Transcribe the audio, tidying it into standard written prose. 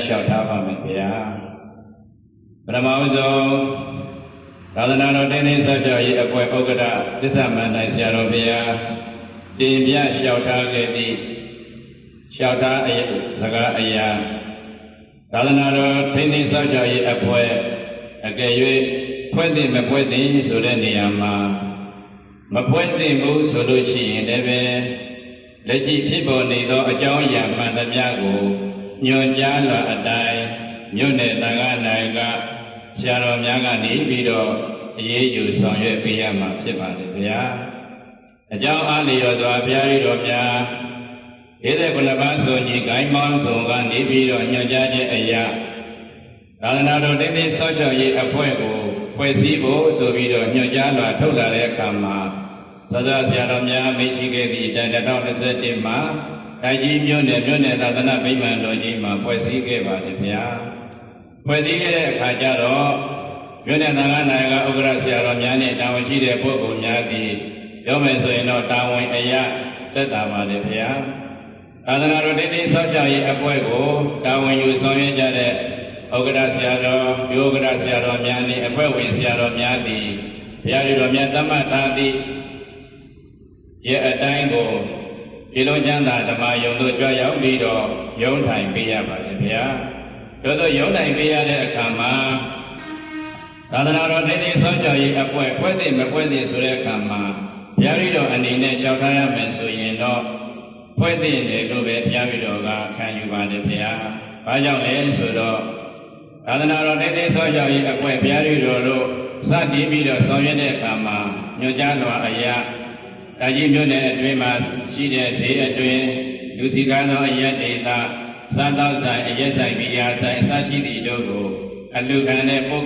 လျှောက်ထားပါမယ်ဗျာပထမဆုံးသာသနာတော်တင်းတင်းဆောက်ရှောက်ရေးအဖွဲ့ဥက္ကဋ္ဌသစ္စာမန္တန်ဆရာတော်ဘုရားတင်ပြလျှောက်ထားခဲ့သည့်လျှောက်ထားစကားအရာသာသနာတော်တင်းတင်းဆောက်ရှောက်ရေးအဖွဲ့အကယ်၍ဖွဲ့သင့်မဖွဲ့သင့်ဆိုတဲ့နေရာမှာမဖွဲ့သင့်ဘူးဆိုလို့ရှိရင်လည်းပဲလက်ရှိဖြစ်ပေါ်နေသောအကြောင်းအရာမှန်သမျှကိုညွှန်ကြားလွှာအတိုင်းမြို့နယ်သံဃာနာယကဆရာတော်များကနေပြီးတော့အရေးယူဆောင်ရွက်ပေးရမှာဖြစ်ပါတယ်ဗျာအကြောင်းအားလျော်စွာဘုရားတော်များ49ပါးဆိုညီဂိုင်းမောင်းစုံကနေပြီးတော့ညွှန်ကြားခြင်းအရာသာသနာတော်တင်းတင်းဆောက်ရှောက်ရေးအဖွဲ့ကိုဖွဲ့စည်းဖို့ဆိုပြီးတော့ညွှန်ကြားလွှာထုတ်လာတဲ့အခါမှာသောသောဆရာတော်များမရှိခဲ့သည့်2021မှာတိုင်းကြီးမြို့နယ်သာသနာဗိမာန်တော်ကြီးမှာဖွဲ့စည်းခဲ့ပါတယ်ဗျာဖွဲ့စည်းခဲ့တဲ့အခါကျတော့မြို့နယ်သံဃာနာယကဥက္ကဋ္ဌဆရာတော်များနဲ့တာဝန်ရှိတဲ့ပုဂ္ဂိုလ်များသည်ပြောမယ်ဆိုရင်တော့တာဝန်အရာသက်သာပါတယ်ဗျာသာသနာတော်တင်းတင်းဆောက်ရှောက်ရေးအဖွဲ့ကိုတာဝန်ယူဆောင်ရွက်ကြတဲ့ဥက္ကဋ္ဌဆရာတော်ဥက္ကဋ္ဌဆရာတော်များနဲ့အဖွဲ့ဝင်ဆရာတော်များသည်ဘုရားတော်များသတ်မှတ်ထားသည့်ရဲ့အတိုင်းကိုဒီလိုချမ်းသာဓမ္မယုံတို့ကြွရောက်ပြီးတော့ယုံထိုင်ပေးရပါတယ်ဗျာတို့တို့ယုံထိုင်ပေးရတဲ့အခါမှာသာသနာတော်တင်းတင်းဆောက်ရှောက်ရေးအဖွဲ့ဖွဲ့သင့်မဖွဲ့သင့်ဆိုတဲ့အခါမှာဘုရားတော်အနေနဲ့လျှောက်ထားရမယ်ဆိုရင်တော့ဖွဲ့သင့်တယ်လို့ပဲဘုရားတော်ကခံယူပါတယ်ဗျာဘာကြောင့်လဲဆိုတော့သာသနာတော်တင်းတင်းဆောက်ရှောက်ရေးအဖွဲ့ဘုရားတော်တို့စတင်ပြီးတော့ဆောင်ရွက်တဲ့အခါမှာညွှန်ကြားတော်အရာဒါကြီးမြို့နယ်အတွင်းမှာရှိတဲ့ဈေးအတွင်းလူစီကားသောအရက်ဒေသစားတောက်ဆိုင်အရက်ဆိုင်ဘီယာဆိုင်အစရှိသည့်တို့ကိုအလူခံတဲ့ပု